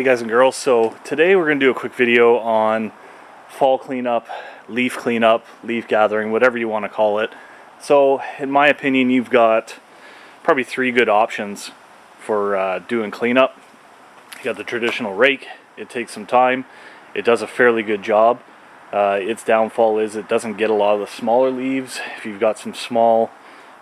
Hey guys and girls, so today we're going to do a quick video on fall cleanup, leaf cleanup, leaf gathering, whatever you want to call it. So in my opinion, you've got probably three good options for doing cleanup. You got the traditional rake. It takes some time. It does a fairly good job. Its downfall is it doesn't get a lot of the smaller leaves. If you've got some small,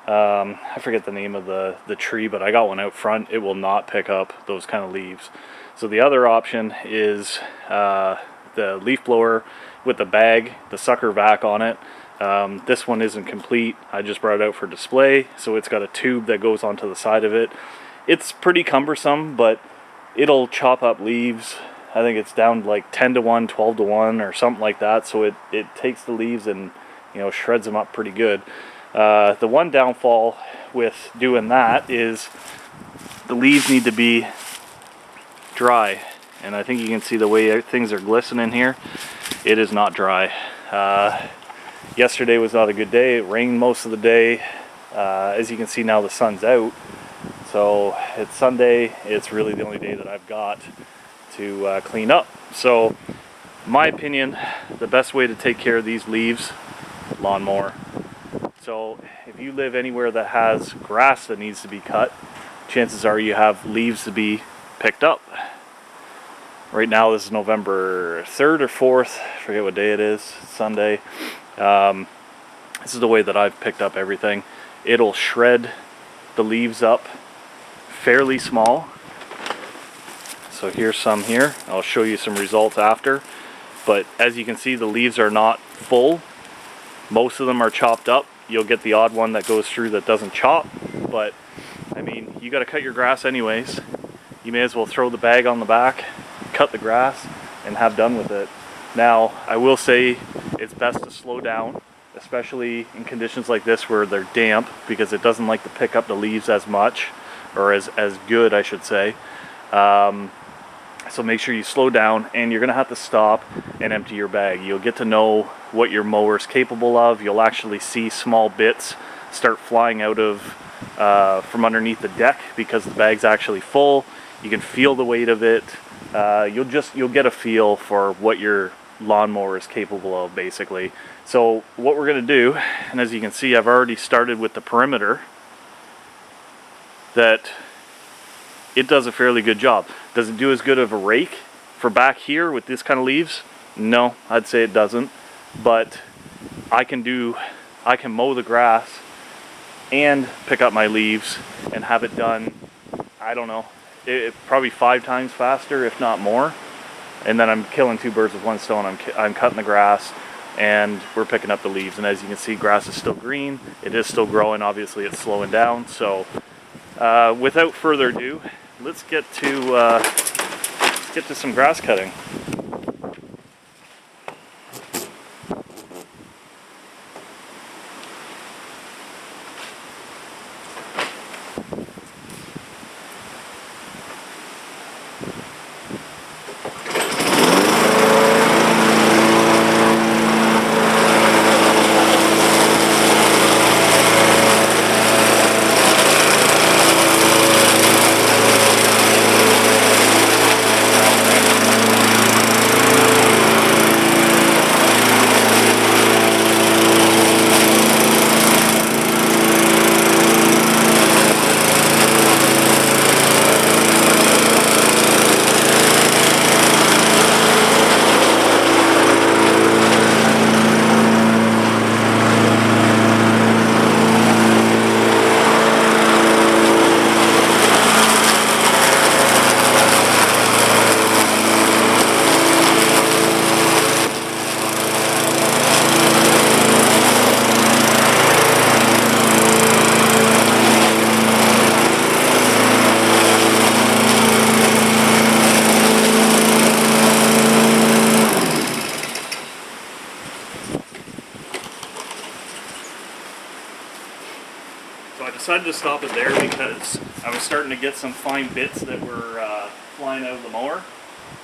I forget the name of the tree, but I got one out front, it will not pick up those kind of leaves. So the other option is the leaf blower with the bag, the sucker vac on it. This one isn't complete. I just brought it out for display, so it's got a tube that goes onto the side of it. It's pretty cumbersome, but it'll chop up leaves. I think it's down like 10 to 1, 12 to 1 or something like that, so it takes the leaves and, you know, shreds them up pretty good. The one downfall with doing that is the leaves need to be dry, and I think you can see the way things are glistening here. It is not dry. Yesterday was not a good day. It rained most of the day. As you can see now, the sun's out, so it's Sunday. It's really the only day that I've got to clean up. So in my opinion, the best way to take care of these leaves, lawnmower. So if you live anywhere that has grass that needs to be cut, chances are you have leaves to be picked up. Right now this is November 3rd or 4th, I forget what day it is, Sunday. This is the way that I've picked up everything. It'll shred the leaves up fairly small. So here's some here. I'll show you some results after. But as you can see, the leaves are not full. Most of them are chopped up. You'll get the odd one that goes through that doesn't chop. But I mean, you got to cut your grass anyways. You may as well throw the bag on the back, cut the grass, and have done with it. Now, I will say it's best to slow down, especially in conditions like this where they're damp, because it doesn't like to pick up the leaves as much, or as good, I should say. So make sure you slow down, and you're going to have to stop and empty your bag. You'll get to know what your mower's capable of. You'll actually see small bits start flying out of from underneath the deck because the bag's actually full. You can feel the weight of it. You'll get a feel for what your lawnmower is capable of, basically. So what we're going to do, and as you can see, I've already started with the perimeter, that it does a fairly good job. Does it do as good of a rake for back here with this kind of leaves? No, I'd say it doesn't. But I can mow the grass and pick up my leaves and have it done, I don't know, probably 5 times faster, if not more. And then I'm killing two birds with one stone. I'm cutting the grass and we're picking up the leaves. And as you can see, grass is still green. It is still growing. Obviously, it's slowing down. So without further ado, let's get to some grass cutting. So I decided to stop it there because I was starting to get some fine bits that were flying out of the mower,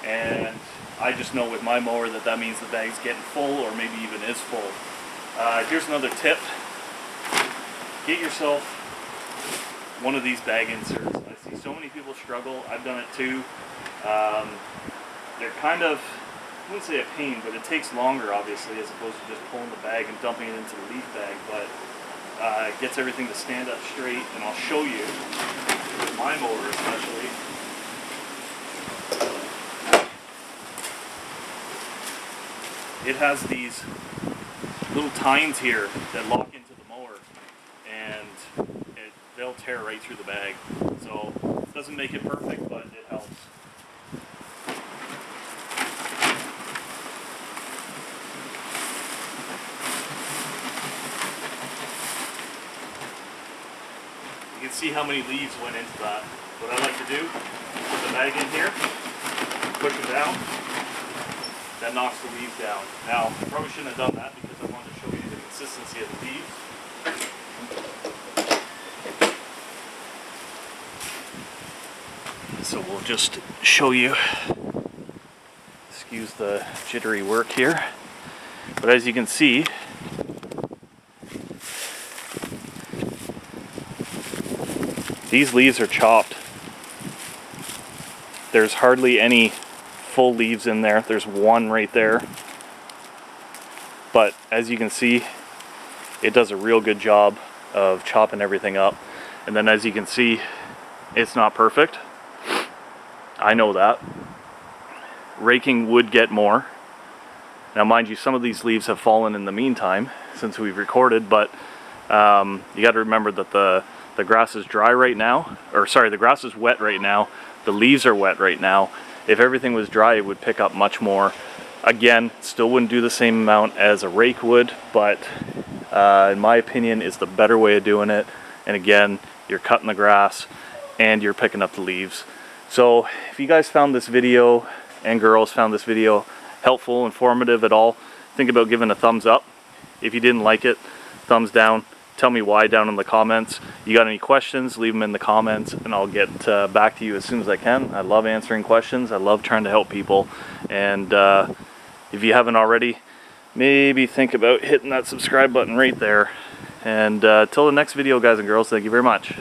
and I just know with my mower that means the bag's getting full, or maybe even is full. Here's another tip. Get yourself one of these bag inserts. I see so many people struggle. I've done it too. They're kind of, I wouldn't say a pain, but it takes longer obviously as opposed to just pulling the bag and dumping it into the leaf bag, but it gets everything to stand up straight, and I'll show you with my mower especially. It has these little tines here that lock into the mower, and they'll tear right through the bag. So it doesn't make it perfect, but it helps. You can see how many leaves went into that. What I like to do, put the bag in here, push them down, that knocks the leaves down. Now, I probably shouldn't have done that because I wanted to show you the consistency of the leaves. So we'll just show you, excuse the jittery work here, but as you can see, these leaves are chopped. There's hardly any full leaves in there. There's one right there. But as you can see, it does a real good job of chopping everything up. And then as you can see, it's not perfect. I know that. Raking would get more. Now mind you, some of these leaves have fallen in the meantime since we've recorded, but you got to remember that the grass is dry right now, or sorry, the grass is wet right now, the leaves are wet right now. If everything was dry, it would pick up much more. Again, still wouldn't do the same amount as a rake would, but in my opinion, it's the better way of doing it. And again, you're cutting the grass and you're picking up the leaves. So if you guys found this video, and girls found this video helpful, informative at all, think about giving a thumbs up. If you didn't like it, thumbs down. Tell me why down in the comments. You got any questions, leave them in the comments, and I'll get back to you as soon as I can. I love answering questions. I love trying to help people. And if you haven't already, maybe think about hitting that subscribe button right there. And till the next video, guys and girls, thank you very much.